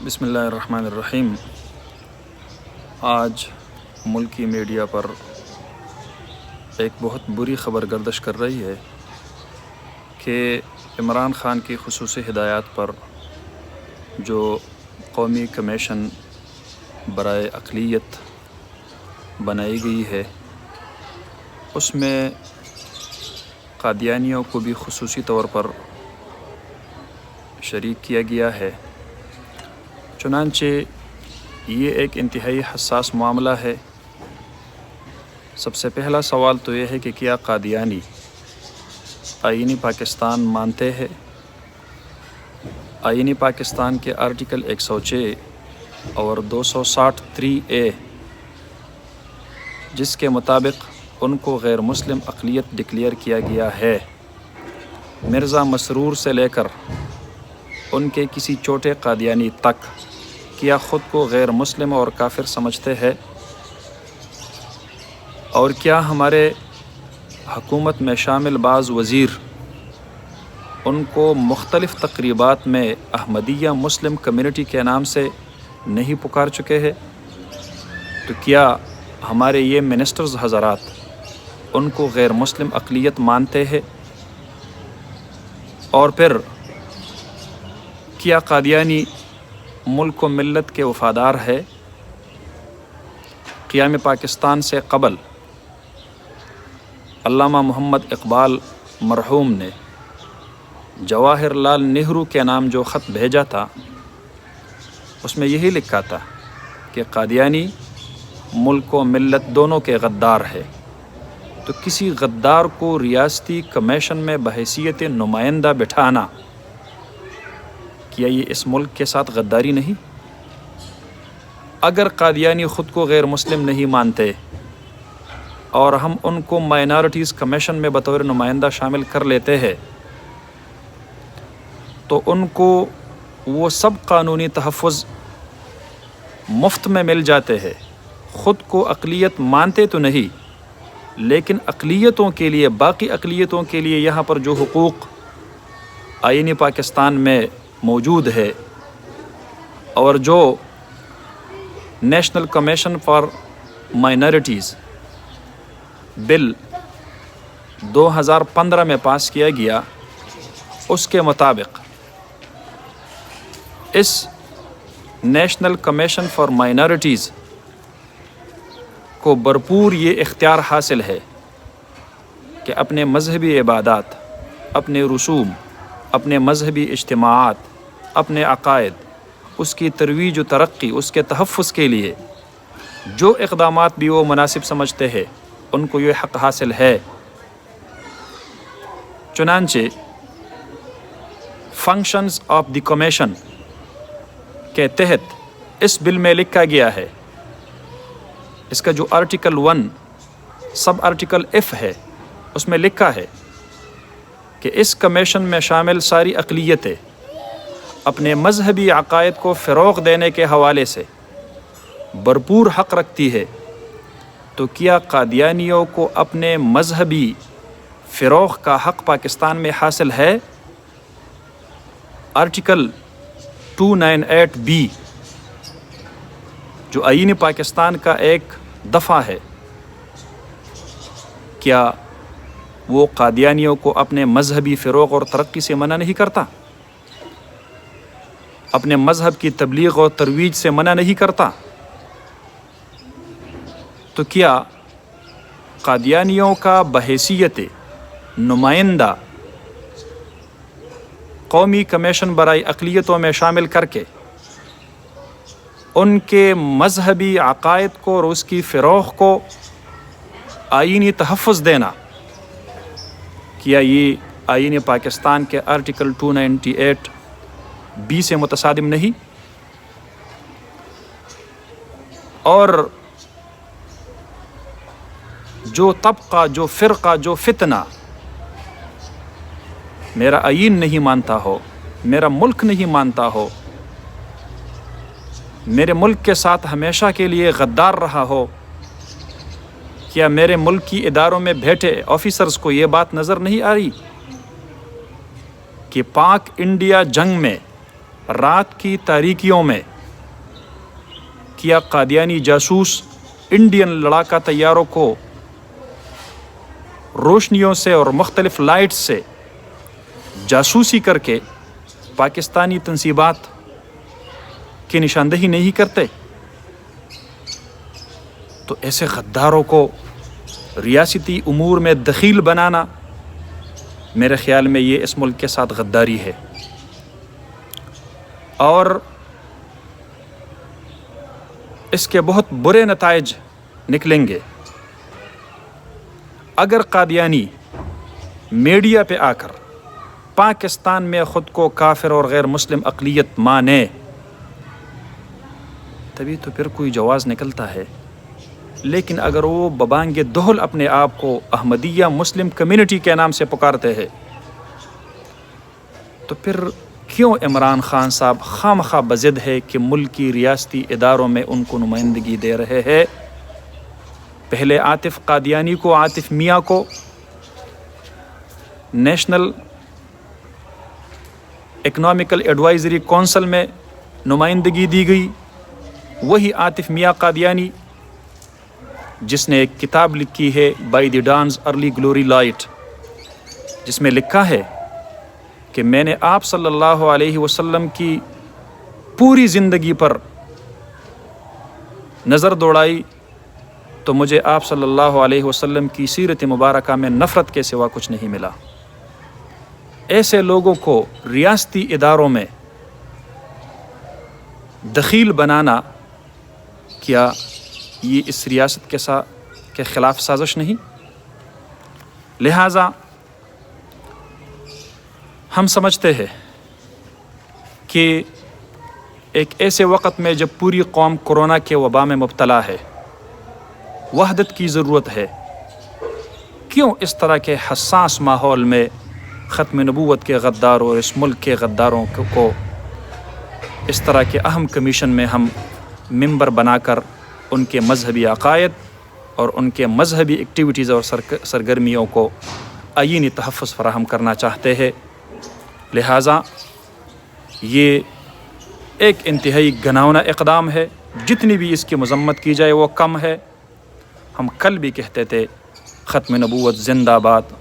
بسم اللہ الرحمن الرحیم۔ آج ملکی میڈیا پر ایک بہت بری خبر گردش کر رہی ہے کہ عمران خان کی خصوصی ہدایات پر جو قومی کمیشن برائے اقلیت بنائی گئی ہے اس میں قادیانیوں کو بھی خصوصی طور پر شریک کیا گیا ہے۔ چنانچہ یہ ایک انتہائی حساس معاملہ ہے۔ سب سے پہلا سوال تو یہ ہے کہ کیا قادیانی آئینِ پاکستان مانتے ہیں؟ آئینِ پاکستان کے آرٹیکل 106 اور 260(3)A جس کے مطابق ان کو غیر مسلم اقلیت ڈکلیئر کیا گیا ہے، مرزا مسرور سے لے کر ان کے کسی چھوٹے قادیانی تک، کیا خود کو غیر مسلم اور کافر سمجھتے ہیں؟ اور کیا ہمارے حکومت میں شامل بعض وزیر ان کو مختلف تقریبات میں احمدیہ مسلم کمیونٹی کے نام سے نہیں پکار چکے ہیں؟ تو کیا ہمارے یہ منسٹرز حضرات ان کو غیر مسلم اقلیت مانتے ہیں؟ اور پھر کیا قادیانی ملک و ملت کے وفادار ہے؟ قیام پاکستان سے قبل علامہ محمد اقبال مرحوم نے جواہر لال نہرو کے نام جو خط بھیجا تھا اس میں یہی لکھا تھا کہ قادیانی ملک و ملت دونوں کے غدار ہے۔ تو کسی غدار کو ریاستی کمیشن میں بحیثیت نمائندہ بٹھانا، کیا یہ اس ملک کے ساتھ غداری نہیں؟ اگر قادیانی خود کو غیر مسلم نہیں مانتے اور ہم ان کو مائنارٹیز کمیشن میں بطور نمائندہ شامل کر لیتے ہیں تو ان کو وہ سب قانونی تحفظ مفت میں مل جاتے ہیں۔ خود کو اقلیت مانتے تو نہیں، لیکن اقلیتوں کے لیے، باقی اقلیتوں کے لیے یہاں پر جو حقوق آئینِ پاکستان میں موجود ہے اور جو نیشنل کمیشن فار مائنارٹیز بل 2015 میں پاس کیا گیا، اس کے مطابق اس نیشنل کمیشن فار مائنارٹیز کو بھرپور یہ اختیار حاصل ہے کہ اپنے مذہبی عبادات، اپنے رسوم، اپنے مذہبی اجتماعات، اپنے عقائد، اس کی ترویج و ترقی، اس کے تحفظ کے لیے جو اقدامات بھی وہ مناسب سمجھتے ہیں ان کو یہ حق حاصل ہے۔ چنانچہ فنکشنز آف دی کمیشن کے تحت اس بل میں لکھا گیا ہے، اس کا جو آرٹیکل 1 سب آرٹیکل F ہے اس میں لکھا ہے کہ اس کمیشن میں شامل ساری اقلیتیں اپنے مذہبی عقائد کو فروغ دینے کے حوالے سے بھرپور حق رکھتی ہے۔ تو کیا قادیانیوں کو اپنے مذہبی فروغ کا حق پاکستان میں حاصل ہے؟ آرٹیکل 298(B جو آئین پاکستان کا ایک دفعہ ہے، کیا وہ قادیانیوں کو اپنے مذہبی فروغ اور ترقی سے منع نہیں کرتا؟ اپنے مذہب کی تبلیغ اور ترویج سے منع نہیں کرتا؟ تو کیا قادیانیوں کا بحیثیت نمائندہ قومی کمیشن برائے اقلیتوں میں شامل کر کے ان کے مذہبی عقائد کو اور اس کی فروغ کو آئینی تحفظ دینا، کیا یہ آئین پاکستان کے آرٹیکل 298(B) سے متصادم نہیں؟ اور جو طبقہ، جو فرقہ، جو فتنہ میرا آئین نہیں مانتا ہو، میرا ملک نہیں مانتا ہو، میرے ملک کے ساتھ ہمیشہ کے لیے غدار رہا ہو، کیا میرے ملک کی اداروں میں بیٹھے آفیسرز کو یہ بات نظر نہیں آ رہی کہ پاک انڈیا جنگ میں رات کی تاریکیوں میں کیا قادیانی جاسوس انڈین لڑاکا طیاروں کو روشنیوں سے اور مختلف لائٹس سے جاسوسی کر کے پاکستانی تنصیبات کی نشاندہی نہیں کرتے؟ تو ایسے غداروں کو ریاستی امور میں دخیل بنانا میرے خیال میں یہ اس ملک کے ساتھ غداری ہے، اور اس کے بہت برے نتائج نکلیں گے اگر قادیانی میڈیا پہ آ کر پاکستان میں خود کو کافر اور غیر مسلم اقلیت مانے، تبھی تو پھر کوئی جواز نکلتا ہے۔ لیکن اگر وہ ببانگ دہل اپنے آپ کو احمدیہ مسلم کمیونٹی کے نام سے پکارتے ہیں، تو پھر کیوں عمران خان صاحب خواہ بضد ہے کہ ملک کی ریاستی اداروں میں ان کو نمائندگی دے رہے ہیں؟ پہلے عاطف قادیانی کو، عاطف میاں کو نیشنل اکنامیکل ایڈوائزری کونسل میں نمائندگی دی گئی، وہی عاطف میاں قادیانی جس نے ایک کتاب لکھی ہے by the ڈانز early glory light, جس میں لکھا ہے کہ میں نے آپ صلی اللہ علیہ وسلم کی پوری زندگی پر نظر دوڑائی تو مجھے آپ صلی اللہ علیہ وسلم کی سیرت مبارکہ میں نفرت کے سوا کچھ نہیں ملا۔ ایسے لوگوں کو ریاستی اداروں میں دخیل بنانا، کیا یہ اس ریاست کے خلاف سازش نہیں؟ لہٰذا ہم سمجھتے ہیں کہ ایک ایسے وقت میں جب پوری قوم کورونا کے وبا میں مبتلا ہے، وحدت کی ضرورت ہے، کیوں اس طرح کے حساس ماحول میں ختم نبوت کے غداروں اور اس ملک کے غداروں کو اس طرح کے اہم کمیشن میں ہم ممبر بنا کر ان کے مذہبی عقائد اور ان کے مذہبی ایکٹیویٹیز اور سرگرمیوں کو آئینی تحفظ فراہم کرنا چاہتے ہیں؟ لہٰذا یہ ایک انتہائی گھناؤنا اقدام ہے، جتنی بھی اس کی مذمت کی جائے وہ کم ہے۔ ہم کل بھی کہتے تھے ختم نبوت زندہ باد۔